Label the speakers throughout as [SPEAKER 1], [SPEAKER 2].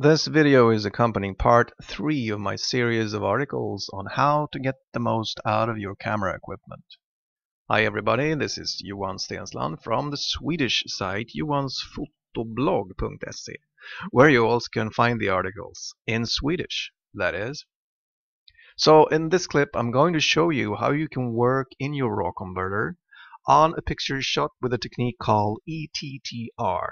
[SPEAKER 1] This video is accompanying part 3 of my series of articles on how to get the most out of your camera equipment. Hi everybody, this is Johan Stensland from the Swedish site johansfotoblog.se, where you also can find the articles in Swedish, that is. So in this clip I'm going to show you how you can work in your RAW converter on a picture shot with a technique called ETTR.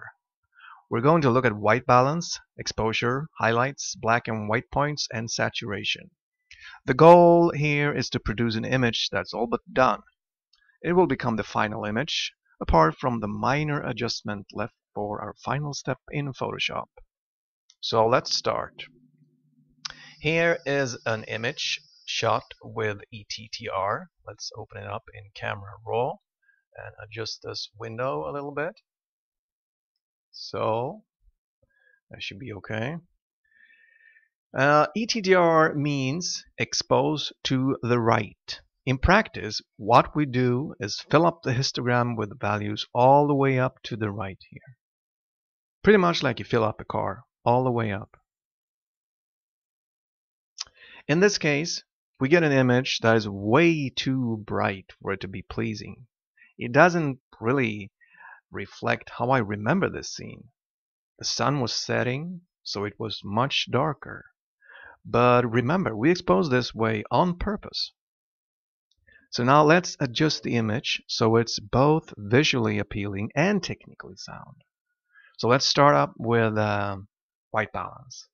[SPEAKER 1] We're going to look at white balance, exposure, highlights, black and white points, and saturation. The goal here is to produce an image that's all but done. It will become the final image, apart from the minor adjustment left for our final step in Photoshop. So let's start. Here is an image shot with ETTR. Let's open it up in Camera Raw and adjust this window a little bit. So that should be okay. ETTR means expose to the right. In practice, what we do is fill up the histogram with values all the way up to the right here. Pretty much like you fill up a car, all the way up. In this case, we get an image that is way too bright for it to be pleasing. It doesn't really reflect how I remember this scene. The sun was setting, so it was much darker. But remember, we exposed this way on purpose. So now let's adjust the image so it's both visually appealing and technically sound. So let's start up with white balance.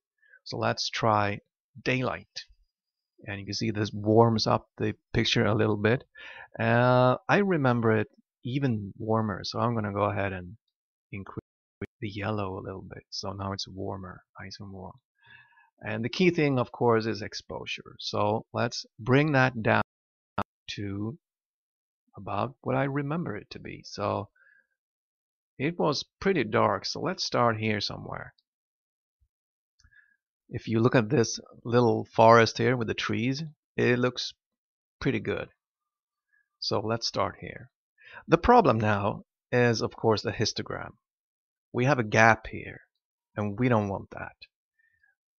[SPEAKER 1] So let's try daylight. And you can see this warms up the picture a little bit. I remember it even warmer, so I'm going to go ahead and increase the yellow a little bit. So now it's warmer, nice and warm. And the key thing, of course, is exposure. So let's bring that down to about what I remember it to be. So it was pretty dark, so let's start here somewhere. If you look at this little forest here with the trees, it looks pretty good. So let's start here. The problem now is, of course, the histogram. We have a gap here, and we don't want that.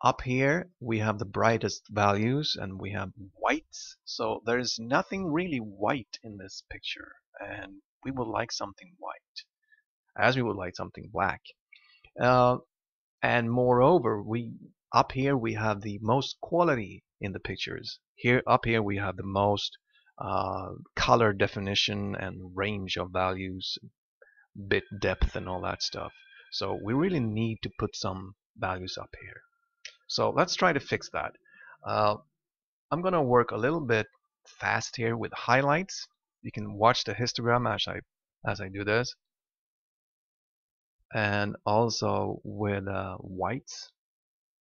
[SPEAKER 1] Up here, we have the brightest values, and we have whites. So there's nothing really white in this picture, and we would like something white, as we would like something black. And moreover, up here we have the most quality in the pictures. Up here we have the most color definition and range of values, bit depth and all that stuff. So we really need to put some values up here. So let's try to fix that. I'm going to work a little bit fast here with highlights. You can watch the histogram as I do this. And also with whites.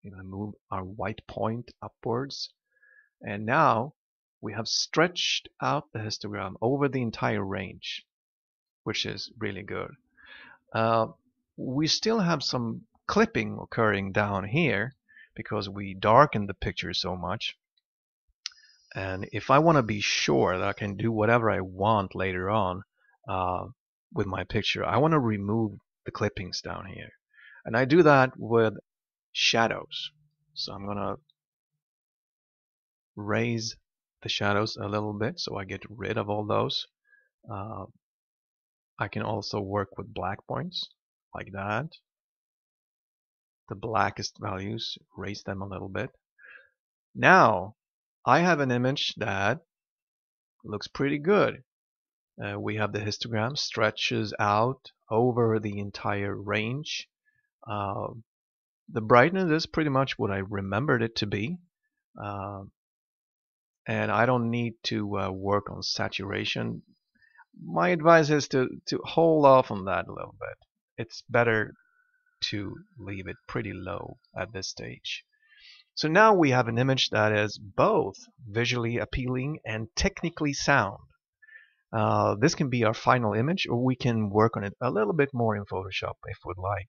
[SPEAKER 1] We're going to move our white point upwards. And now we have stretched out the histogram over the entire range, which is really good. We still have some clipping occurring down here because we darken the picture so much. And if I want to be sure that I can do whatever I want later on with my picture, I want to remove the clippings down here. And I do that with shadows. So I'm going to raise the shadows a little bit so I get rid of all those. I can also work with black points like that. The blackest values, raise them a little bit. Now I have an image that looks pretty good. We have the histogram stretches out over the entire range. The brightness is pretty much what I remembered it to be. And I don't need to work on saturation. My advice is to hold off on that a little bit. It's better to leave it pretty low at this stage. So now we have an image that is both visually appealing and technically sound. This can be our final image, or we can work on it a little bit more in Photoshop if we'd like.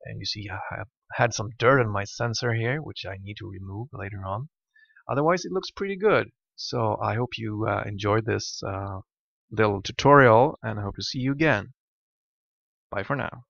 [SPEAKER 1] And you see I have had some dirt on my sensor here, which I need to remove later on. Otherwise, it looks pretty good. So I hope you enjoyed this little tutorial, and I hope to see you again. Bye for now.